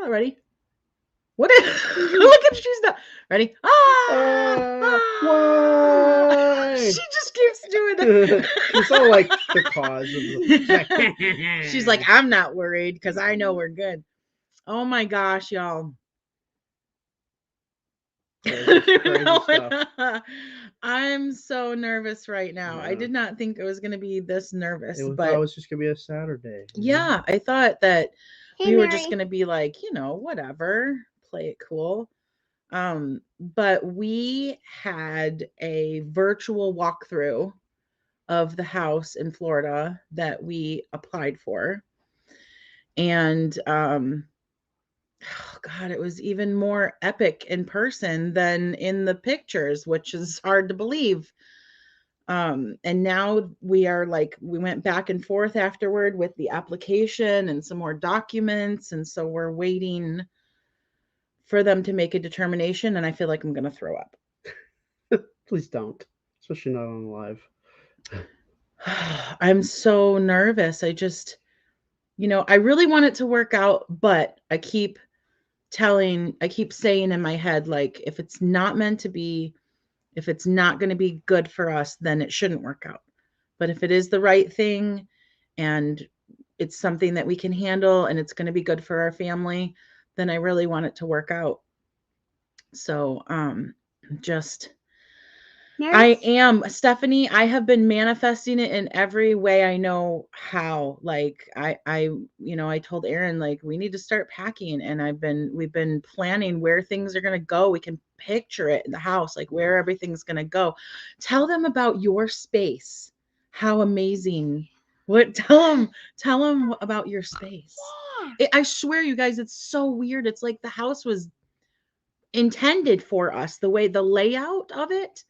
Ready? What is look at she's not ready. Why? She just keeps doing it. She's all like the cause of the. She's like, I'm not worried because I know we're good. Oh my gosh, y'all. Crazy stuff. I'm so nervous right now. I Yeah. did not think I was going to be this nervous, Thought it but was just gonna be a Saturday. yeah, I thought that Hey, we were just Mary. going to be like, whatever, play it cool. But we had a virtual walkthrough of the house in Florida that we applied for. And oh God, it was even more epic in person than in the pictures, which is hard to believe. And now we are like, we went back and forth afterward with the application and some more documents. And so we're waiting for them to make a determination. And I feel like I'm going to throw up. Please don't, especially not on live. I'm so nervous. I really want it to work out, but I keep saying in my head, like, if it's not meant to be, if it's not going to be good for us, then it shouldn't work out. But if it is the right thing and it's something that we can handle and it's going to be good for our family, then I really want it to work out. So, just I am Stephanie. I have been manifesting it in every way I know how. Like I told Aaron, like, we need to start packing, and we've been planning where things are going to go. We can picture it in the house, like where everything's going to go. Tell them about your space. How amazing. Tell them about your space. I swear, you guys, it's so weird. It's like the house was intended for us, the way the layout of it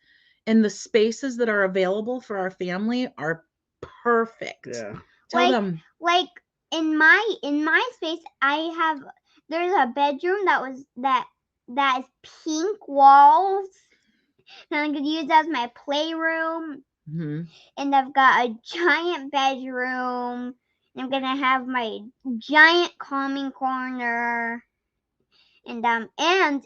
and the spaces that are available for our family are perfect. Yeah. Tell them. Like in my space, there's a bedroom that is pink walls, and I could use as my playroom. Mm-hmm. And I've got a giant bedroom. And I'm gonna have my giant calming corner. And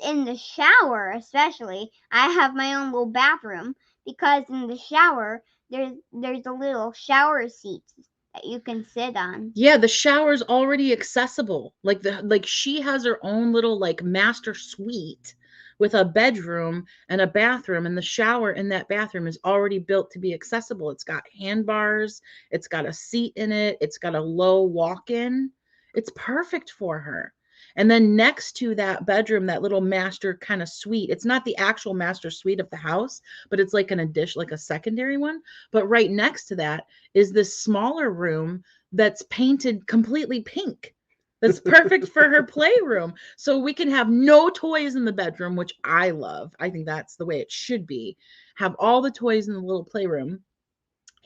in the shower especially, I have my own little bathroom, because in the shower there's a little shower seat that you can sit on. Yeah, the shower's already accessible. Like she has her own little like master suite with a bedroom and a bathroom, and the shower in that bathroom is already built to be accessible. It's got handbars, it's got a seat in it, it's got a low walk-in. It's perfect for her. And then next to that bedroom, that little master kind of suite, it's not the actual master suite of the house, but it's like an addition, like a secondary one. But right next to that is this smaller room that's painted completely pink. That's perfect for her playroom. So we can have no toys in the bedroom, which I love. I think that's the way it should be. Have all the toys in the little playroom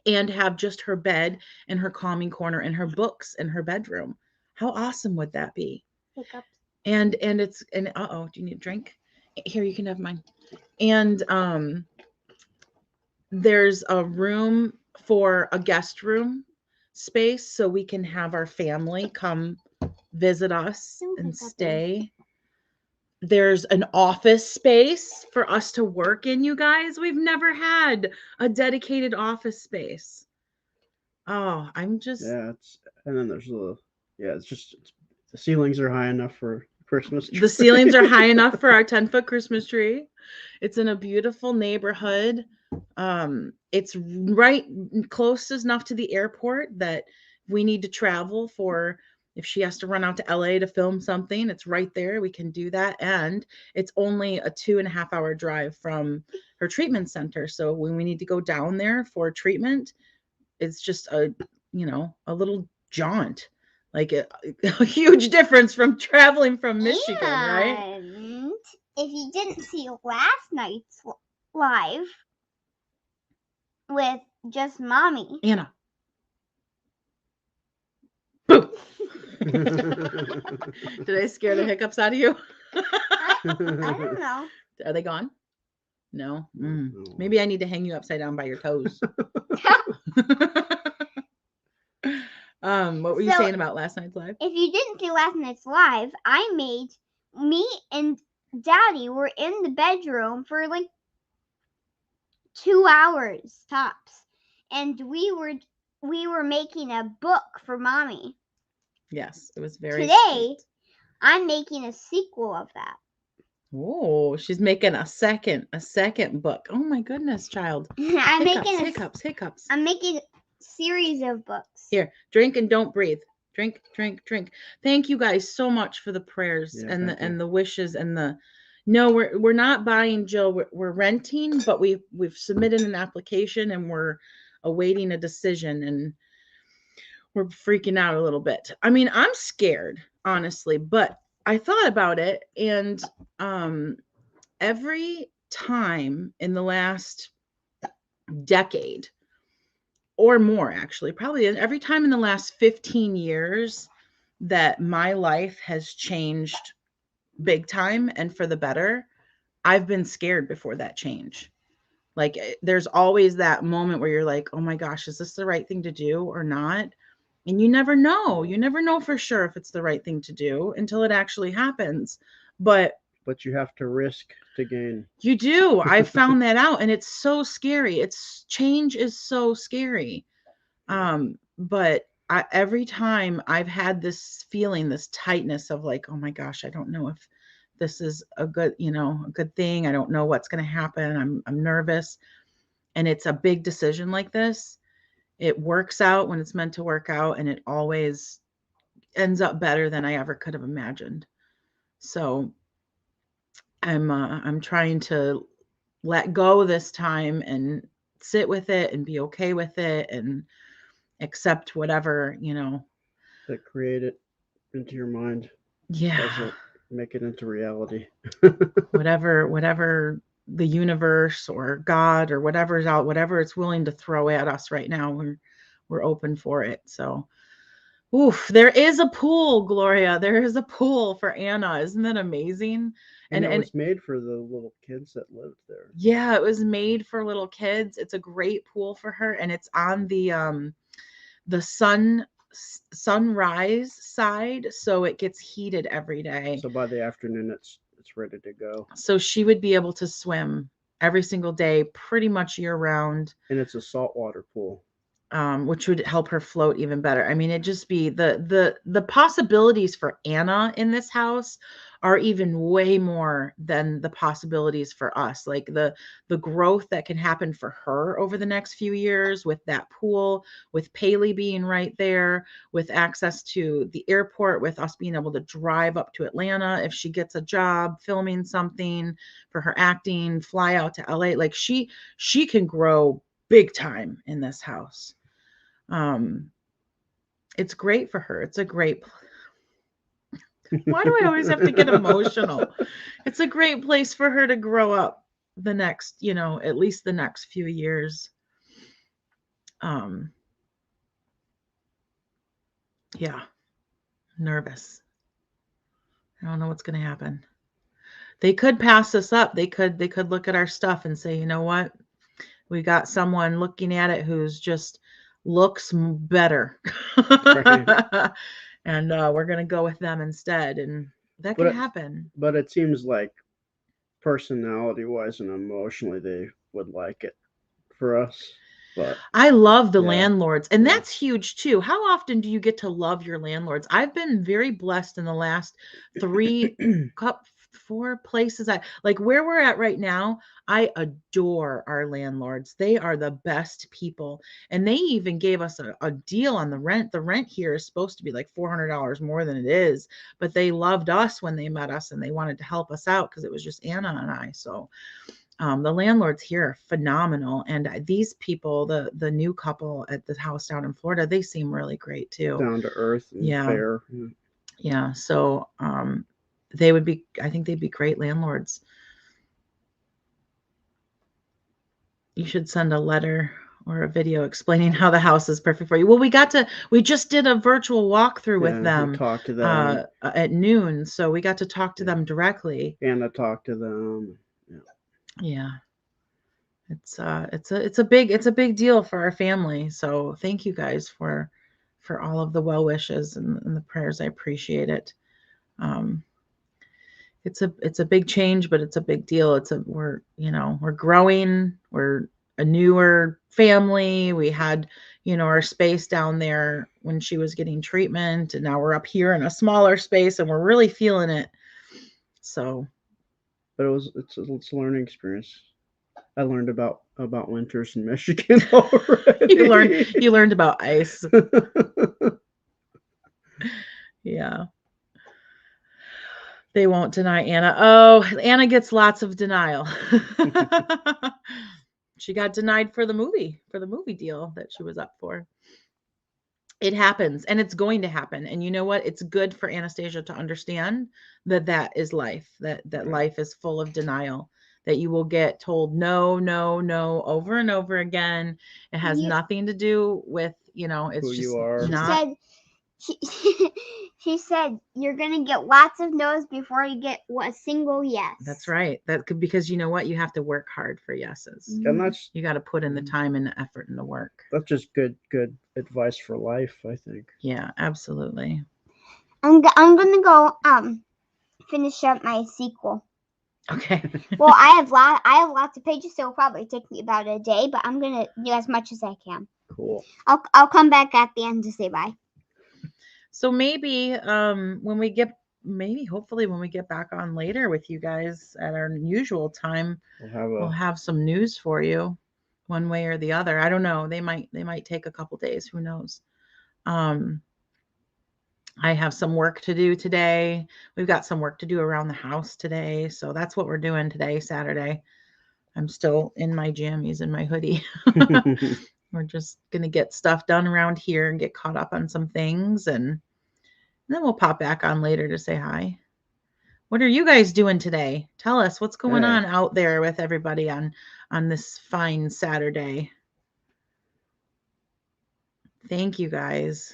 and have just her bed and her calming corner and her books in her bedroom. How awesome would that be? Hiccups. And do you need a drink? Here, you can have mine. And there's a room for a guest room space, so we can have our family come visit us and stay. There's an office space for us to work in, you guys. We've never had a dedicated office space. Oh, I'm just And then there's the ceilings are high enough for Christmas tree. The ceilings are high enough for our 10-foot Christmas tree. It's in a beautiful neighborhood. It's right close enough to the airport that we need to travel for. If she has to run out to LA to film something, it's right there. We can do that. And it's only a 2.5-hour drive from her treatment center. So when we need to go down there for treatment, it's just a little jaunt. Like a huge difference from traveling from Michigan, right? And if you didn't see last night's live with just Mommy, Anna. Boo! Did I scare the hiccups out of you? I don't know. Are they gone? No. Maybe I need to hang you upside down by your toes. What were you So- saying about last night's live? If you didn't see last night's live, me and Daddy were in the bedroom for like 2 hours tops, and we were making a book for Mommy. Yes, it was very Today, sweet. I'm making a sequel of that. Oh, she's making a second book. Oh my goodness, child. I'm making Hiccups. I'm making a series of books. Here, drink and don't breathe. Drink. Thank you guys so much for the prayers Yeah, and thank you. the wishes and the. No, we're not buying, Jill. We're renting, but we've submitted an application and we're awaiting a decision, and we're freaking out a little bit. I mean, I'm scared, honestly, but I thought about it, and every time in the last decade or more, actually, probably every time in the last 15 years that my life has changed big time and for the better, I've been scared before that change. Like, there's always that moment where you're like, oh my gosh, is this the right thing to do or not? And you never know. You never know for sure if it's the right thing to do until it actually happens. But you have to risk to gain. you do. I found that out, and it's so scary. Change is so scary. But every time I've had this feeling, this tightness of like, oh my gosh, I don't know if this is a good thing. I don't know what's going to happen. I'm nervous. And it's a big decision like this. It works out when it's meant to work out, and it always ends up better than I ever could have imagined. So I'm trying to let go this time and sit with it and be okay with it and accept whatever, That create it into your mind. yeah, Doesn't make it into reality. whatever the universe or God or whatever's out, whatever it's willing to throw at us right now, we're open for it. So, oof, there is a pool, Gloria. There is a pool for Anna. Isn't that amazing? And it was made for the little kids that lived there. Yeah, it was made for little kids. It's a great pool for her, and it's on the sunrise side, so it gets heated every day. So by the afternoon, it's ready to go. So she would be able to swim every single day, pretty much year round. And it's a saltwater pool. Which would help her float even better. I mean, it'd just be the possibilities for Anna in this house are even way more than the possibilities for us. Like the growth that can happen for her over the next few years with that pool, with Paley being right there, with access to the airport, with us being able to drive up to Atlanta if she gets a job filming something for her acting, fly out to LA. Like she can grow big time in this house. It's great for her. It's a great why do I always have to get emotional? It's a great place for her to grow up the next, at least the next few years. Yeah, nervous. I don't know what's going to happen. They could pass us up. They could look at our stuff and say, you know what? We got someone looking at it who's just looks better. Right. And we're going to go with them instead. And that could happen. But it seems like personality-wise and emotionally, they would like it for us. But I love the landlords, and that's huge too. How often do you get to love your landlords? I've been very blessed in the last 4 places. Like where we're at right now, I adore our landlords. They are the best people. And they even gave us a deal on the rent. The rent here is supposed to be like $400 more than it is, but they loved us when they met us and they wanted to help us out because it was just Anna and I. So the landlords here are phenomenal. And these people, the new couple at the house down in Florida, they seem really great too. Down to earth and fair. Yeah. So I think they'd be great landlords. You should send a letter or a video explaining how the house is perfect for you. Well, we just did a virtual walkthrough with them. Talk to them at noon. So we got to talk to them directly. And I talked to them. Yeah. It's a big deal for our family. So thank you guys for for all of the well wishes and the prayers. I appreciate it. It's a big change, but it's a big deal. We're growing. We're a newer family. We had, our space down there when she was getting treatment, and now we're up here in a smaller space, and we're really feeling it. So, but it's a learning experience. I learned about winters in Michigan already. you learned about ice. Yeah. They won't deny Anna. Oh, Anna gets lots of denial. She got denied for the movie deal that she was up for. It happens, and it's going to happen. And you know what? It's good for Anastasia to understand that is life, that Right. life is full of denial, that you will get told no, no, no over and over again. It has nothing to do with, it's Who just you are. not. She said you're gonna get lots of no's before you get a single yes. That's right. Because you know what? You have to work hard for yeses. And that's, You got to put in the time and the effort and the work. that's just good advice for life, I think. Yeah, absolutely. I'm gonna go finish up my sequel. Okay. Well, I have lots of pages, so it'll probably take me about a day, but I'm gonna do as much as I can. Cool. I'll come back at the end to say bye. So maybe hopefully when we get back on later with you guys at our usual time, we'll have some news for you one way or the other. I don't know. They might take a couple days. Who knows? I have some work to do today. We've got some work to do around the house today. So that's what we're doing today, Saturday. I'm still in my jammies and my hoodie. We're just going to get stuff done around here and get caught up on some things. And then we'll pop back on later to say hi. What are you guys doing today? Tell us what's going on out there with everybody on this fine Saturday. Thank you, guys.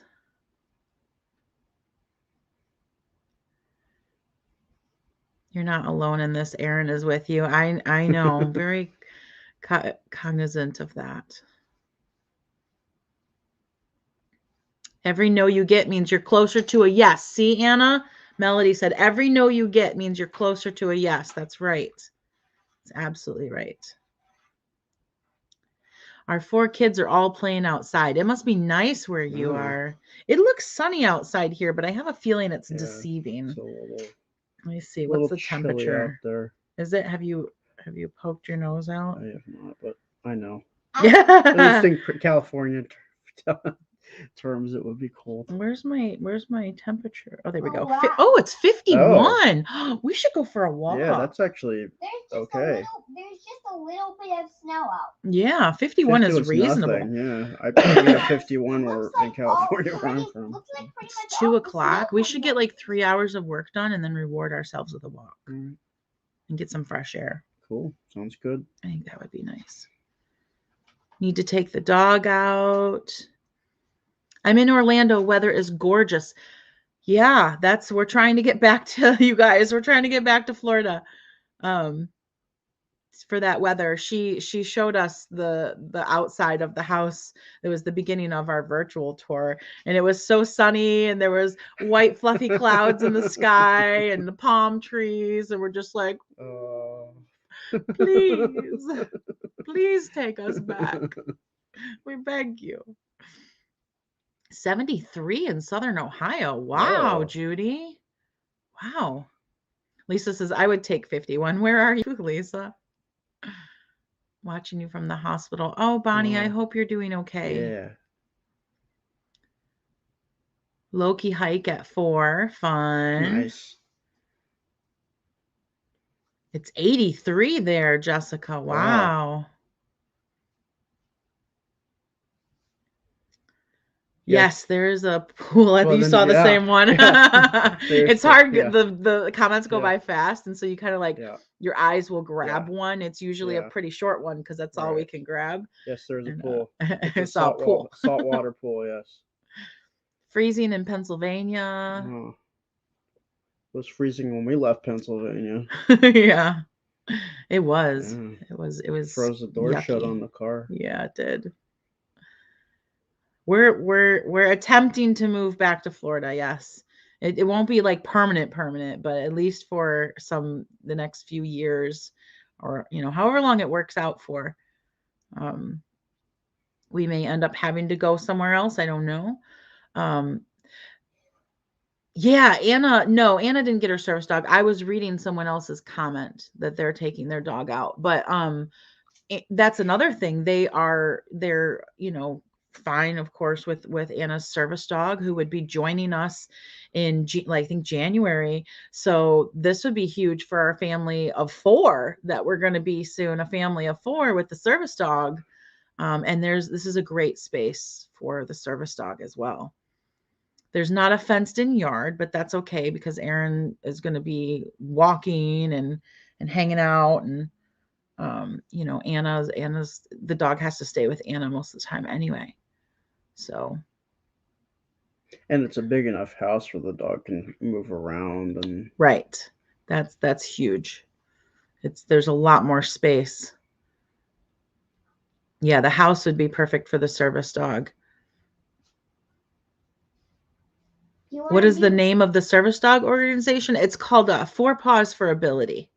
You're not alone in this. Erin is with you. I know. Very cognizant of that. Every no you get means you're closer to a yes. See, Anna? Melody said, every no you get means you're closer to a yes. That's right. It's absolutely right. Our 4 kids are all playing outside. It must be nice where you are. It looks sunny outside here, but I have a feeling it's deceiving. It's Let me see. What's the temperature out there? Is it? Have you poked your nose out? I have not, but I know. Yeah. At least in California terms, it would be cold. Where's my temperature? Oh, there we go. Wow. It's 51. Oh. We should go for a walk. Yeah, that's actually okay. There's just a little bit of snow out. Yeah, 51 is reasonable. Nothing. Yeah, I probably have 51 where in California where I'm from. It's 2 o'clock. We should get like 3 hours of work done and then reward ourselves with a walk and get some fresh air. Cool. Sounds good. I think that would be nice. Need to take the dog out. I'm in Orlando. Weather is gorgeous. Yeah, we're trying to get back to you guys. We're trying to get back to Florida. For that weather. She showed us the outside of the house. It was the beginning of our virtual tour, and it was so sunny, and there was white fluffy clouds in the sky and the palm trees, and we're just like, please take us back. We beg you. 73 in Southern Ohio. Wow, Judy. Wow. Lisa says, I would take 51. Where are you, Lisa? Watching you from the hospital. Oh, Bonnie, I hope you're doing okay. Yeah. Loki hike at 4. Fun. Nice. It's 83 there, Jessica. Wow. Yes, there is a pool. I think you saw the same one. Yeah. It's hard. Yeah. The comments go by fast, and so you kind of like your eyes will grab one. It's usually a pretty short one because that's all we can grab. Yes, there's a pool. It's a pool. Saltwater pool, yes. Freezing in Pennsylvania. It was freezing when we left Pennsylvania. Yeah, it was. Yeah. It was. Froze the door shut on the car. Yeah, it did. We're attempting to move back to Florida. Yes. It won't be like permanent, but at least for the next few years, or however long it works out for. Um, we may end up having to go somewhere else. I don't know. Um, yeah, Anna didn't get her service dog. I was reading someone else's comment that they're taking their dog out. But that's another thing. They're fine, of course, with Anna's service dog, who would be joining us in I think January. So this would be huge for our family of 4 that we're going to be soon, a family of 4 with the service dog. And this is a great space for the service dog as well. There's not a fenced in yard, but that's okay because Aaron is going to be walking and hanging out, and Anna's the dog has to stay with Anna most of the time anyway. So. And it's a big enough house where the dog can move around and. Right. That's huge. There's a lot more space. Yeah, the house would be perfect for the service dog. What is the name of the service dog organization? It's called 4 Paws for Ability.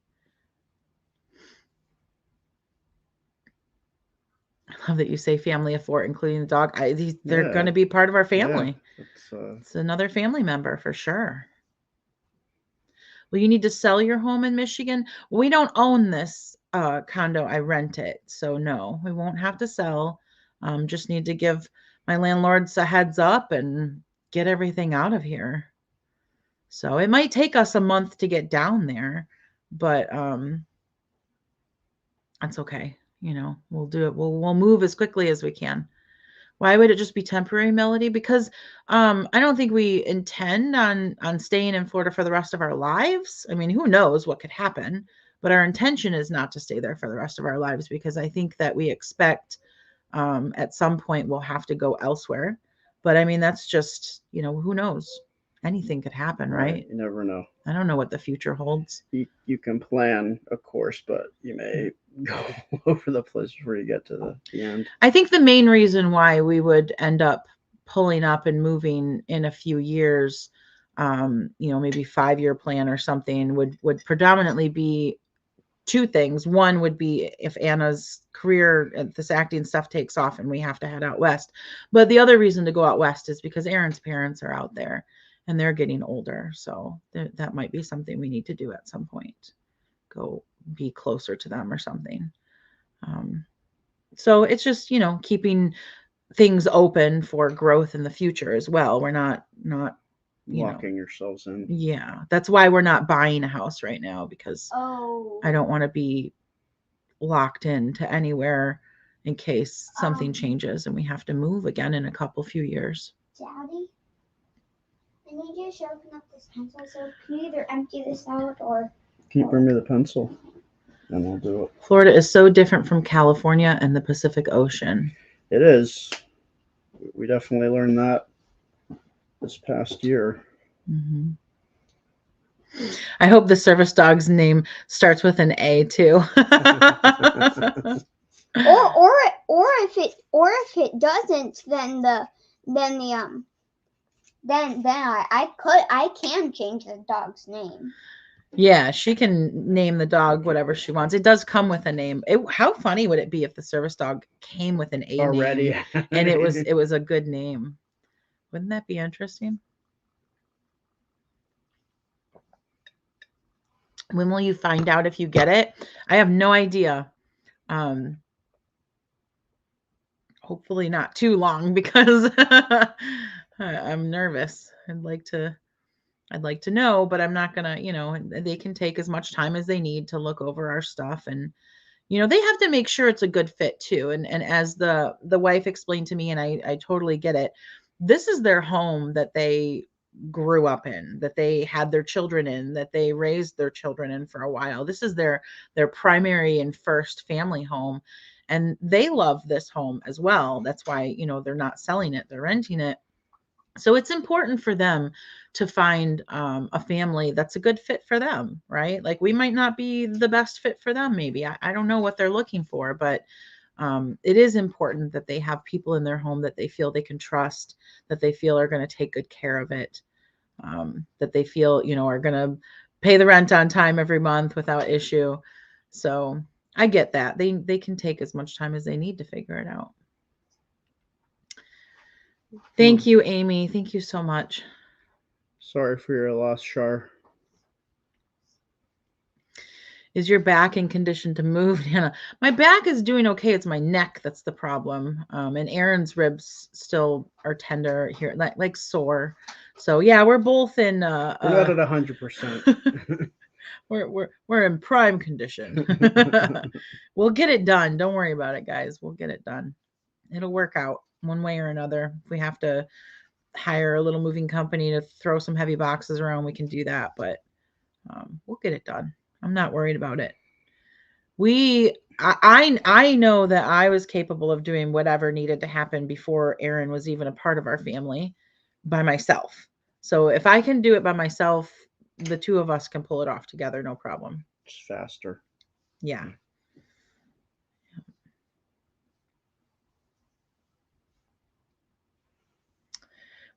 I love that you say family of 4, including the dog. They're going to be part of our family. Yeah, it's another family member for sure. Well, you need to sell your home in Michigan. We don't own this condo. I rent it. So no, we won't have to sell. Just need to give my landlords a heads up and get everything out of here. So it might take us a month to get down there, but that's okay. We'll do it. We'll move as quickly as we can. Why would it just be temporary, Melody? Because I don't think we intend on staying in Florida for the rest of our lives. I mean, who knows what could happen, but our intention is not to stay there for the rest of our lives, because I think that we expect at some point we'll have to go elsewhere. But I mean, that's just, who knows? Anything could happen, right? You never know. I don't know what the future holds. You can plan, of course, but you may go over the place before you get to the end. I think the main reason why we would end up pulling up and moving in a few years, maybe 5-year plan or something, would predominantly be 2 things. One would be if Anna's career, this acting stuff, takes off and we have to head out west. But the other reason to go out west is because Aaron's parents are out there and they're getting older. So that might be something we need to do at some point. Go be closer to them or something. So it's just, keeping things open for growth in the future as well. We're not locking yourselves in. Yeah. That's why we're not buying a house right now, because I don't want to be locked into anywhere in case something changes and we have to move again in a few years. Daddy, I need you to sharpen up this pencil, so can you either empty this out or... Can you bring me the pencil? And we'll do it. Florida is so different from California and the Pacific Ocean. It is. We definitely learned that this past year. Mm-hmm. I hope the service dog's name starts with an A too. or if it doesn't, then I can change the dog's name. Yeah, she can name the dog whatever she wants. It does come with a name. How funny would it be if the service dog came with an A already name and it was a good name? Wouldn't that be interesting? When will you find out if you get it? I have no idea. Hopefully not too long, because I'm nervous. I'd like to know, but I'm not gonna, they can take as much time as they need to look over our stuff, and they have to make sure it's a good fit too. And as the wife explained to me, and I totally get it, this is their home that they grew up in, that they had their children in, that they raised their children in for a while. This is their primary and first family home, and they love this home as well. That's why, they're not selling it, they're renting it. So it's important for them to find a family that's a good fit for them, right? Like, we might not be the best fit for them. Maybe I don't know what they're looking for, but It is important that they have people in their home that they feel they can trust, that they feel are going to take good care of it, that they feel, are going to pay the rent on time every month without issue. So I get that. They can take as much time as they need to figure it out. Thank you, Amy. Thank you so much. Sorry for your loss, Char. Is your back in condition to move, Hannah? My back is doing okay. It's my neck that's the problem. And Aaron's ribs still are tender here, like sore. So yeah, we're both in. We're not at 100%. We're in prime condition. We'll get it done. Don't worry about it, guys. We'll get it done. It'll work out one way or another. If we have to hire a little moving company to throw some heavy boxes around, we can do that. But we'll get it done. I'm not worried about it. I know that I was capable of doing whatever needed to happen before Aaron was even a part of our family by myself. So if I can do it by myself, the two of us can pull it off together, no problem. It's faster. Yeah.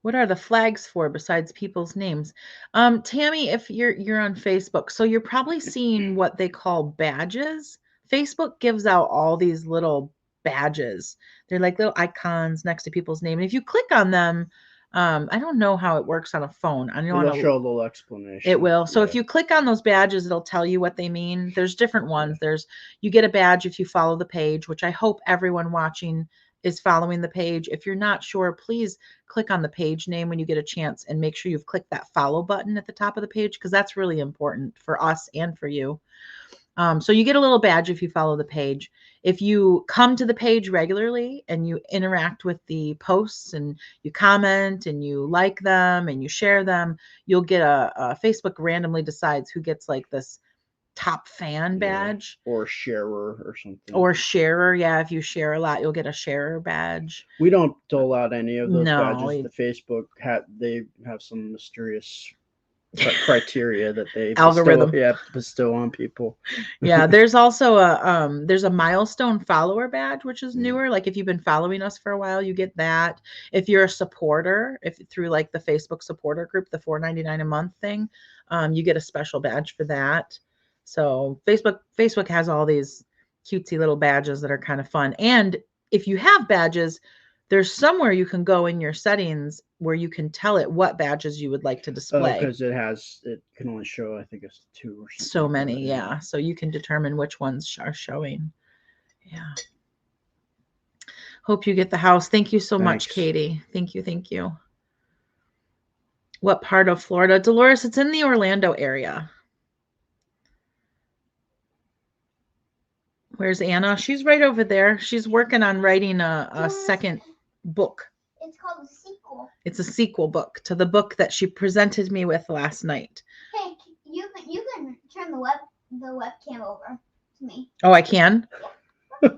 What are the flags for besides people's names? Tammy, if you're on Facebook, so you're probably seeing what they call badges. Facebook gives out all these little badges. They're like little icons next to people's name. And if you click on them, I don't know how it works on a phone. I don't It'll show a little explanation. It will. So Yeah. if you click on those badges, it'll tell you what they mean. There's different ones. You get a badge if you follow the page, which I hope everyone watching is following the page. If you're not sure, please click on the page name when you get a chance and make sure you've clicked that follow button at the top of the page, because that's really important for us and for you. So you get a little badge if you follow the page. If you come to the page regularly and you interact with the posts and you comment and you like them and you share them, you'll get a Facebook randomly decides who gets like this top fan badge. Or sharer or something. Or sharer. Yeah, if you share a lot, you'll get a sharer badge. We don't dole out any of those No, badges. The Facebook they have some mysterious criteria that they algorithm bestow on people. Yeah, there's also there's a milestone follower badge, which is newer. Like if you've been following us for a while, you get that. If you're a supporter, if through like the Facebook supporter group, the $4.99 a month thing, you get a special badge for that. So Facebook has all these cutesy little badges that are kind of fun. And if you have badges, there's somewhere you can go in your settings where you can tell it what badges you would like to display. Because it can only show, I think it's 2 or something. So many, yeah. So you can determine which ones are showing. Yeah. Hope you get the house. Thank you so much, Katie. Thank you. What part of Florida? Dolores, it's in the Orlando area. Where's Anna? She's right over there. She's working on writing a second book. It's called a sequel. It's a sequel book to the book that she presented me with last night. Hey, you can turn the webcam over to me. Oh, I can? You're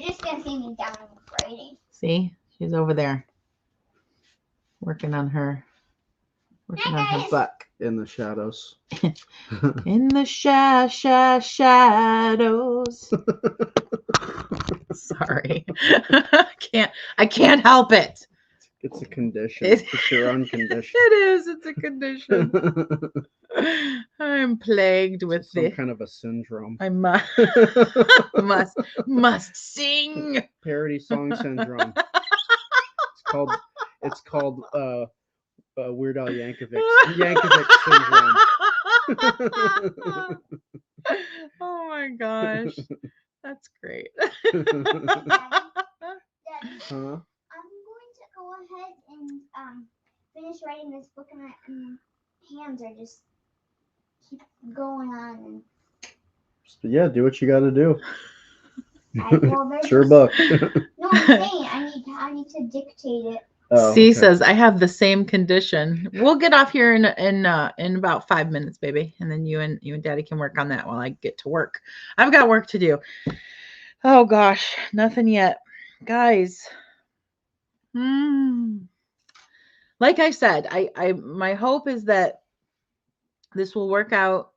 just gonna see me down writing. See? She's over there. Working on her book. In the shadows. In the shadows. Sorry. I can't help it. It's a condition. It's your own condition. It is. It's a condition. I'm plagued with some kind of a syndrome. I must sing. Parody song syndrome. It's called Weird Al Yankovic syndrome. Oh my gosh, that's great. Daddy, I'm Huh? going to go ahead and finish writing this book, and my hands are just keep going on. And yeah, do what you got to do. It's your book. No, I'm saying I need to dictate it. Oh, C says I have the same condition. We'll get off here in about 5 minutes, baby, and then you and Daddy can work on that while I get to work. I've got work to do. Oh gosh, nothing yet, guys. Like I said, I my hope is that this will work out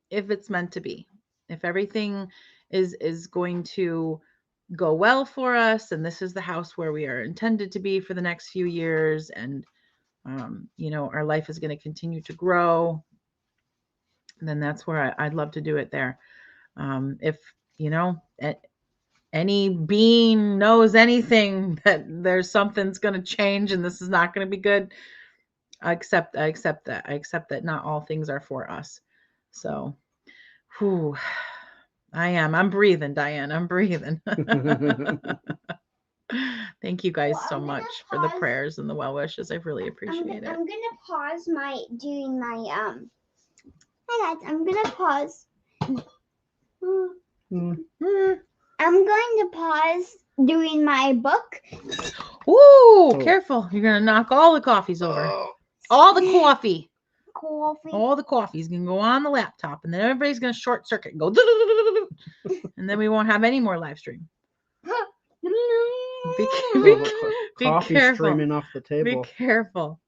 if it's meant to be. If everything is going to go well for us, and this is the house where we are intended to be for the next few years, and you know, our life is going to continue to grow, then that's where I'd love to do it there. If you know, any being knows anything that there's something's going to change and this is not going to be good, I accept that. I accept that not all things are for us. So, whew, I'm breathing, Diane. I'm breathing. Thank you guys so much for the prayers and the well wishes. I really appreciate it. I'm gonna pause doing my Hi guys, I'm gonna pause. I'm going to pause doing my book. Ooh, careful. You're going to knock all the coffees over. All the coffee. All the coffee's going to go on the laptop, and then everybody's going to short circuit and go, and then we won't have any more live stream. Be Coffee careful. streaming off the table. Be careful.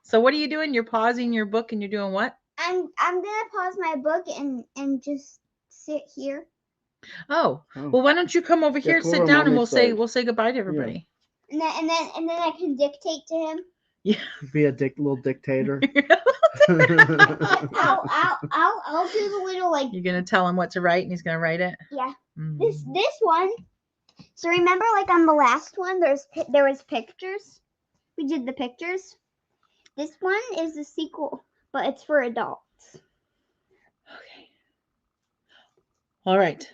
So what are you doing? You're pausing your book and you're doing what? I'm gonna pause my book and just sit here. Oh, well, why don't you come over here, sit down, and we'll say goodbye to everybody. Yeah. And then I can dictate to him. Yeah. Be a little dictator. I'll do the little like. You're gonna tell him what to write, and he's gonna write it. Yeah. This one. So remember, like on the last one, there was pictures. We did the pictures. This one is the sequel, but it's for adults. Okay. All right.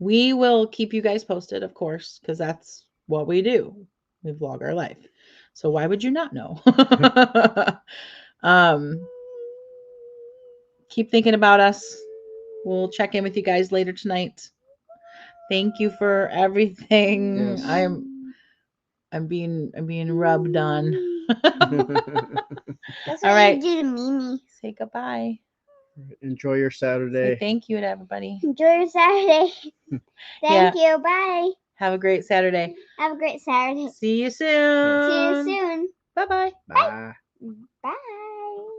We will keep you guys posted, of course, because that's what we do. We vlog our life. So why would you not know? Keep thinking about us. We'll check in with you guys later tonight. Thank you for everything. Yes. I'm being rubbed on. That's what All right. you do to Mimi. Say goodbye. Enjoy your Saturday. Say thank you to everybody. Enjoy your Saturday. Thank you. Bye. Have a great Saturday. Have a great Saturday. See you soon. See you soon. Bye-bye. Bye. Bye.